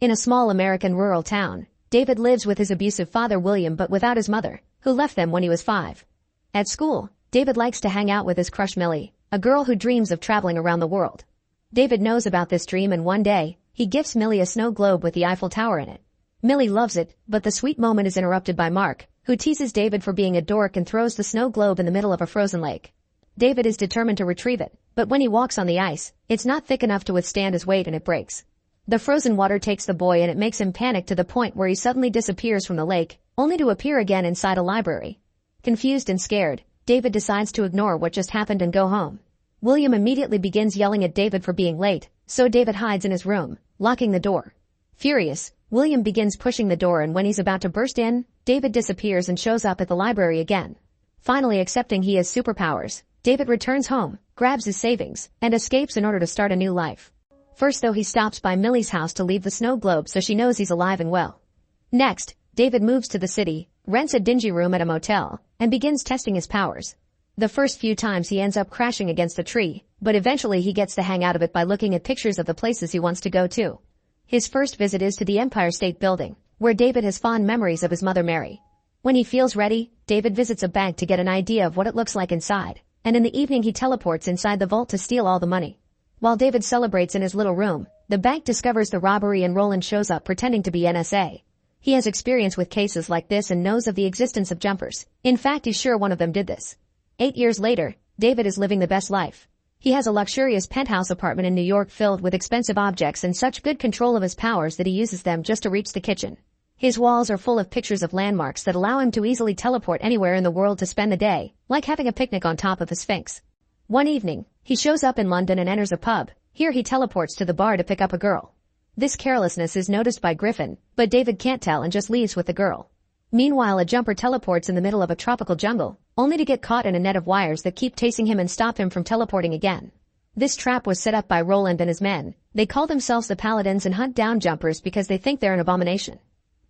In a small American rural town, David lives with his abusive father William but without his mother, who left them when he was 5. At school, David likes to hang out with his crush Millie, a girl who dreams of traveling around the world. David knows about this dream and one day, he gifts Millie a snow globe with the Eiffel Tower in it. Millie loves it, but the sweet moment is interrupted by Mark, who teases David for being a dork and throws the snow globe in the middle of a frozen lake. David is determined to retrieve it, but when he walks on the ice, it's not thick enough to withstand his weight and it breaks. The frozen water takes the boy and it makes him panic to the point where he suddenly disappears from the lake, only to appear again inside a library. Confused and scared, David decides to ignore what just happened and go home. William immediately begins yelling at David for being late, so David hides in his room, locking the door. Furious, William begins pushing the door and when he's about to burst in, David disappears and shows up at the library again. Finally accepting he has superpowers, David returns home, grabs his savings, and escapes in order to start a new life. First though he stops by Millie's house to leave the snow globe so she knows he's alive and well. Next, David moves to the city, rents a dingy room at a motel, and begins testing his powers. The first few times he ends up crashing against a tree, but eventually he gets the hang out of it by looking at pictures of the places he wants to go to. His first visit is to the Empire State Building, where David has fond memories of his mother Mary. When he feels ready, David visits a bank to get an idea of what it looks like inside, and in the evening he teleports inside the vault to steal all the money. While David celebrates in his little room, the bank discovers the robbery and Roland shows up pretending to be NSA. He has experience with cases like this and knows of the existence of jumpers. In fact, he's sure one of them did this. 8 years later, David is living the best life. He has a luxurious penthouse apartment in New York filled with expensive objects and such good control of his powers that he uses them just to reach the kitchen. His walls are full of pictures of landmarks that allow him to easily teleport anywhere in the world to spend the day, like having a picnic on top of a sphinx. One evening, he shows up in London and enters a pub. Here he teleports to the bar to pick up a girl. This carelessness is noticed by Griffin, but David can't tell and just leaves with the girl. Meanwhile, a jumper teleports in the middle of a tropical jungle, only to get caught in a net of wires that keep chasing him and stop him from teleporting again. This trap was set up by Roland and his men. They call themselves the Paladins and hunt down jumpers because they think they're an abomination.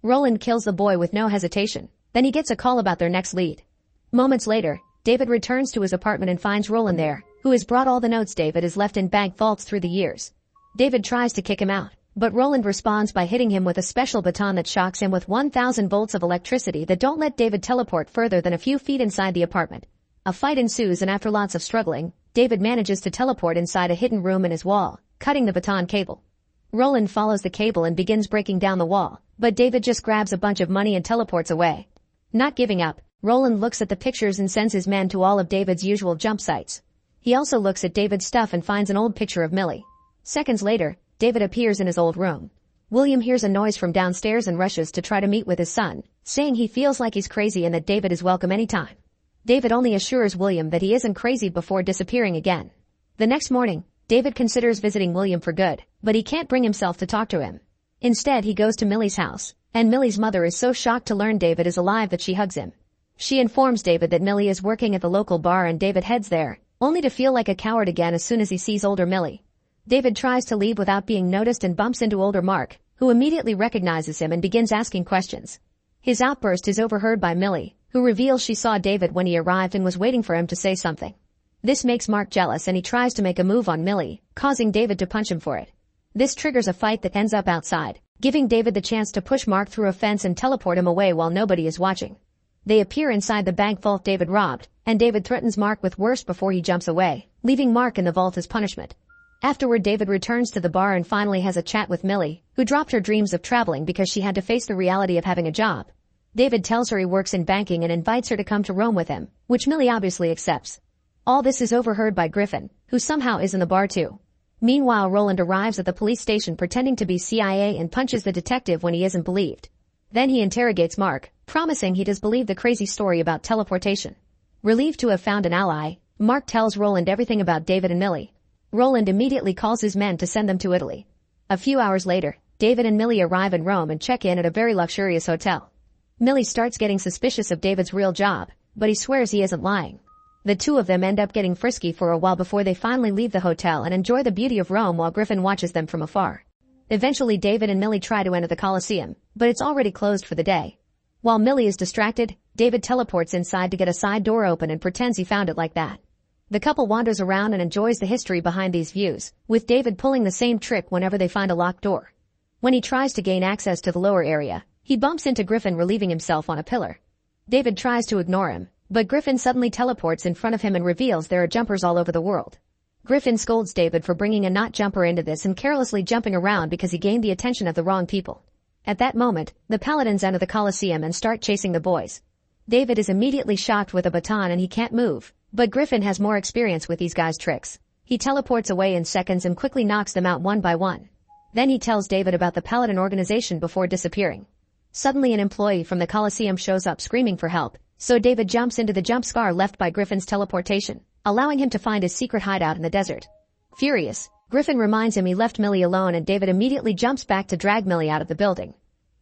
Roland kills the boy with no hesitation. Then he gets a call about their next lead. Moments later, David returns to his apartment and finds Roland there, who has brought all the notes David has left in bank vaults through the years. David tries to kick him out, but Roland responds by hitting him with a special baton that shocks him with 1,000 volts of electricity that don't let David teleport further than a few feet inside the apartment. A fight ensues and after lots of struggling, David manages to teleport inside a hidden room in his wall, cutting the baton cable. Roland follows the cable and begins breaking down the wall, but David just grabs a bunch of money and teleports away. Not giving up, Roland looks at the pictures and sends his men to all of David's usual jump sites. He also looks at David's stuff and finds an old picture of Millie. Seconds later, David appears in his old room. William hears a noise from downstairs and rushes to try to meet with his son, saying he feels like he's crazy and that David is welcome anytime. David only assures William that he isn't crazy before disappearing again. The next morning, David considers visiting William for good, but he can't bring himself to talk to him. Instead, he goes to Millie's house, and Millie's mother is so shocked to learn David is alive that she hugs him. She informs David that Millie is working at the local bar and David heads there, only to feel like a coward again as soon as he sees older Millie. David tries to leave without being noticed and bumps into older Mark, who immediately recognizes him and begins asking questions. His outburst is overheard by Millie, who reveals she saw David when he arrived and was waiting for him to say something. This makes Mark jealous and he tries to make a move on Millie, causing David to punch him for it. This triggers a fight that ends up outside, giving David the chance to push Mark through a fence and teleport him away while nobody is watching. They appear inside the bank vault David robbed, and David threatens Mark with worse before he jumps away, leaving Mark in the vault as punishment. Afterward, David returns to the bar and finally has a chat with Millie, who dropped her dreams of traveling because she had to face the reality of having a job. David tells her he works in banking and invites her to come to Rome with him, which Millie obviously accepts. All this is overheard by Griffin, who somehow is in the bar too. Meanwhile, Roland arrives at the police station pretending to be CIA and punches the detective when he isn't believed. Then he interrogates Mark, promising he does believe the crazy story about teleportation. Relieved to have found an ally, Mark tells Roland everything about David and Millie. Roland immediately calls his men to send them to Italy. A few hours later, David and Millie arrive in Rome and check in at a very luxurious hotel. Millie starts getting suspicious of David's real job, but he swears he isn't lying. The two of them end up getting frisky for a while before they finally leave the hotel and enjoy the beauty of Rome while Griffin watches them from afar. Eventually, David and Millie try to enter the Colosseum, but it's already closed for the day. While Millie is distracted, David teleports inside to get a side door open and pretends he found it like that. The couple wanders around and enjoys the history behind these views, with David pulling the same trick whenever they find a locked door. When he tries to gain access to the lower area, he bumps into Griffin relieving himself on a pillar. David tries to ignore him, but Griffin suddenly teleports in front of him and reveals there are jumpers all over the world. Griffin scolds David for bringing a not jumper into this and carelessly jumping around because he gained the attention of the wrong people. At that moment, the Paladins enter the Colosseum and start chasing the boys. David is immediately shocked with a baton and he can't move, but Griffin has more experience with these guys' tricks. He teleports away in seconds and quickly knocks them out one by one. Then he tells David about the Paladin organization before disappearing. Suddenly an employee from the Colosseum shows up screaming for help, so David jumps into the jump scar left by Griffin's teleportation, allowing him to find his secret hideout in the desert. Furious, Griffin reminds him he left Millie alone and David immediately jumps back to drag Millie out of the building.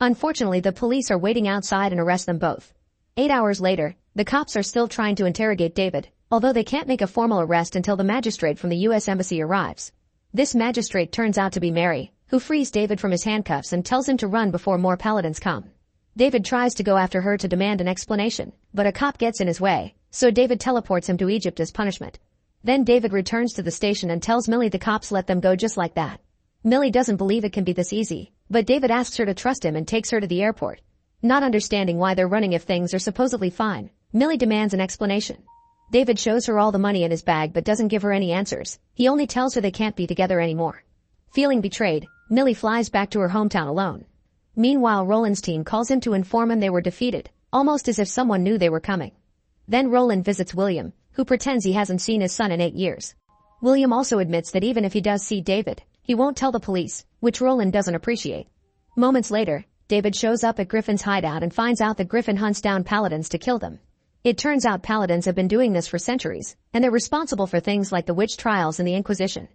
Unfortunately, the police are waiting outside and arrest them both. 8 hours later, the cops are still trying to interrogate David, although they can't make a formal arrest until the magistrate from the U.S. Embassy arrives. This magistrate turns out to be Mary, who frees David from his handcuffs and tells him to run before more Paladins come. David tries to go after her to demand an explanation, but a cop gets in his way, so David teleports him to Egypt as punishment. Then David returns to the station and tells Millie the cops let them go just like that. Millie doesn't believe it can be this easy, but David asks her to trust him and takes her to the airport. Not understanding why they're running if things are supposedly fine, Millie demands an explanation. David shows her all the money in his bag but doesn't give her any answers. He only tells her they can't be together anymore. Feeling betrayed, Millie flies back to her hometown alone. Meanwhile, Roland's team calls him to inform him they were defeated, almost as if someone knew they were coming. Then Roland visits William, who pretends he hasn't seen his son in 8 years. William also admits that even if he does see David, he won't tell the police, which Roland doesn't appreciate. Moments later, David shows up at Griffin's hideout and finds out that Griffin hunts down Paladins to kill them. It turns out Paladins have been doing this for centuries, and they're responsible for things like the witch trials and the Inquisition.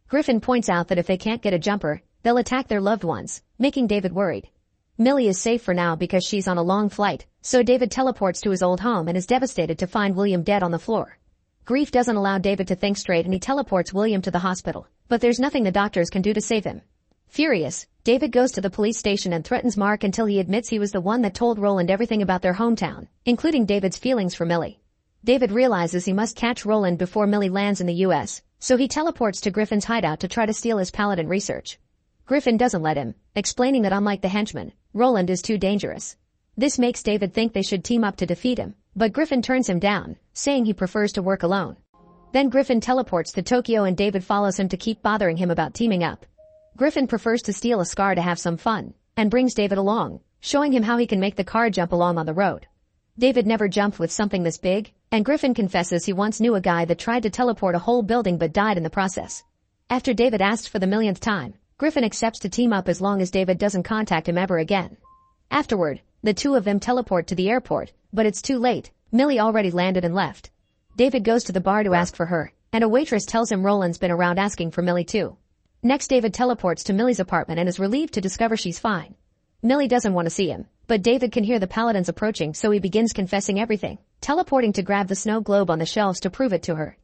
Griffin points out that if they can't get a jumper, they'll attack their loved ones, making David worried. Millie is safe for now because she's on a long flight, so David teleports to his old home and is devastated to find William dead on the floor. Grief doesn't allow David to think straight and he teleports William to the hospital, but there's nothing the doctors can do to save him. Furious, David goes to the police station and threatens Mark until he admits he was the one that told Roland everything about their hometown, including David's feelings for Millie. David realizes he must catch Roland before Millie lands in the U.S., so he teleports to Griffin's hideout to try to steal his Paladin research. Griffin doesn't let him, explaining that unlike the henchman, Roland is too dangerous. This makes David think they should team up to defeat him, but Griffin turns him down, saying he prefers to work alone. Then Griffin teleports to Tokyo and David follows him to keep bothering him about teaming up. Griffin prefers to steal a scar to have some fun, and brings David along, showing him how he can make the car jump along on the road. David never jumped with something this big, and Griffin confesses he once knew a guy that tried to teleport a whole building but died in the process. After David asks for the millionth time, Griffin accepts to team up as long as David doesn't contact him ever again. Afterward, the two of them teleport to the airport, but it's too late. Millie already landed and left. David goes to the bar to ask for her, and a waitress tells him Roland's been around asking for Millie too. Next, David teleports to Millie's apartment and is relieved to discover she's fine. Millie doesn't want to see him, but David can hear the Paladins approaching, so he begins confessing everything, teleporting to grab the snow globe on the shelves to prove it to her.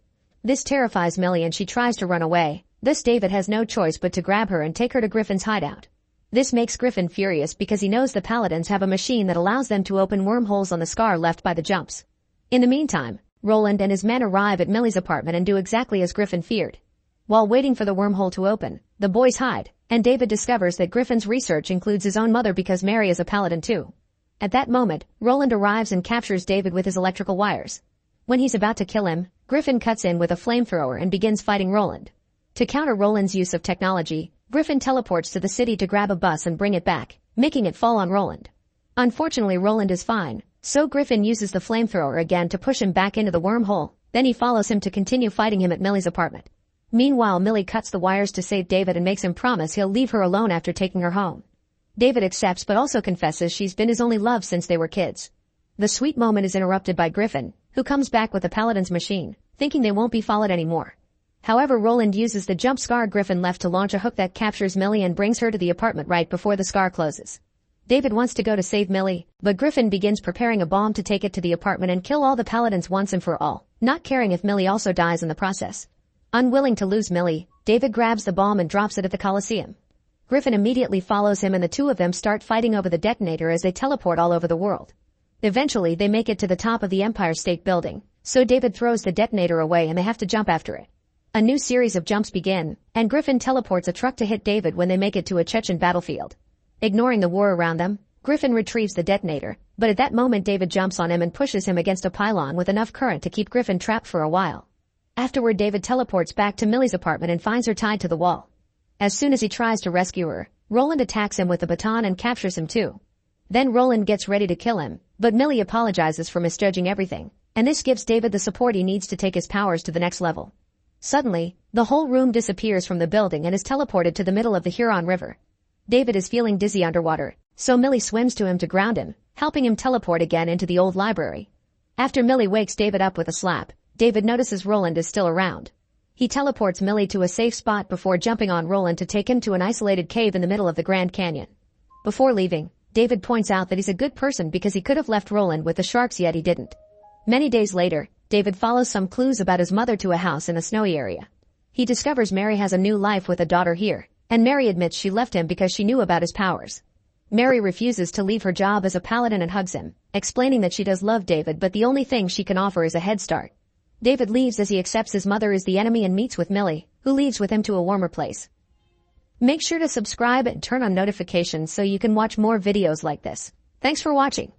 This terrifies Millie and she tries to run away. Thus David has no choice but to grab her and take her to Griffin's hideout. This makes Griffin furious because he knows the Paladins have a machine that allows them to open wormholes on the scar left by the jumps. In the meantime, Roland and his men arrive at Millie's apartment and do exactly as Griffin feared. While waiting for the wormhole to open, the boys hide, and David discovers that Griffin's research includes his own mother because Mary is a Paladin too. At that moment, Roland arrives and captures David with his electrical wires. When he's about to kill him, Griffin cuts in with a flamethrower and begins fighting Roland. To counter Roland's use of technology, Griffin teleports to the city to grab a bus and bring it back, making it fall on Roland. Unfortunately, Roland is fine, so Griffin uses the flamethrower again to push him back into the wormhole, then he follows him to continue fighting him at Millie's apartment. Meanwhile, Millie cuts the wires to save David and makes him promise he'll leave her alone after taking her home. David accepts but also confesses she's been his only love since they were kids. The sweet moment is interrupted by Griffin, who comes back with the Paladin's machine, thinking they won't be followed anymore. However, Roland uses the jump scar Griffin left to launch a hook that captures Millie and brings her to the apartment right before the scar closes. David wants to go to save Millie, but Griffin begins preparing a bomb to take it to the apartment and kill all the Paladins once and for all, not caring if Millie also dies in the process. Unwilling to lose Millie, David grabs the bomb and drops it at the Colosseum. Griffin immediately follows him and the two of them start fighting over the detonator as they teleport all over the world. Eventually, they make it to the top of the Empire State Building, so David throws the detonator away and they have to jump after it. A new series of jumps begin, and Griffin teleports a truck to hit David when they make it to a Chechen battlefield. Ignoring the war around them, Griffin retrieves the detonator, but at that moment David jumps on him and pushes him against a pylon with enough current to keep Griffin trapped for a while. Afterward, David teleports back to Millie's apartment and finds her tied to the wall. As soon as he tries to rescue her, Roland attacks him with a baton and captures him too. Then Roland gets ready to kill him, but Millie apologizes for misjudging everything, and this gives David the support he needs to take his powers to the next level. Suddenly, the whole room disappears from the building and is teleported to the middle of the Huron River. David is feeling dizzy underwater, so Millie swims to him to ground him, helping him teleport again into the old library. After Millie wakes David up with a slap, David notices Roland is still around. He teleports Millie to a safe spot before jumping on Roland to take him to an isolated cave in the middle of the Grand Canyon. Before leaving, David points out that he's a good person because he could have left Roland with the sharks, yet he didn't. Many days later, David follows some clues about his mother to a house in a snowy area. He discovers Mary has a new life with a daughter here, and Mary admits she left him because she knew about his powers. Mary refuses to leave her job as a paladin and hugs him, explaining that she does love David but the only thing she can offer is a head start. David leaves as he accepts his mother is the enemy and meets with Millie, who leaves with him to a warmer place. Make sure to subscribe and turn on notifications so you can watch more videos like this. Thanks for watching.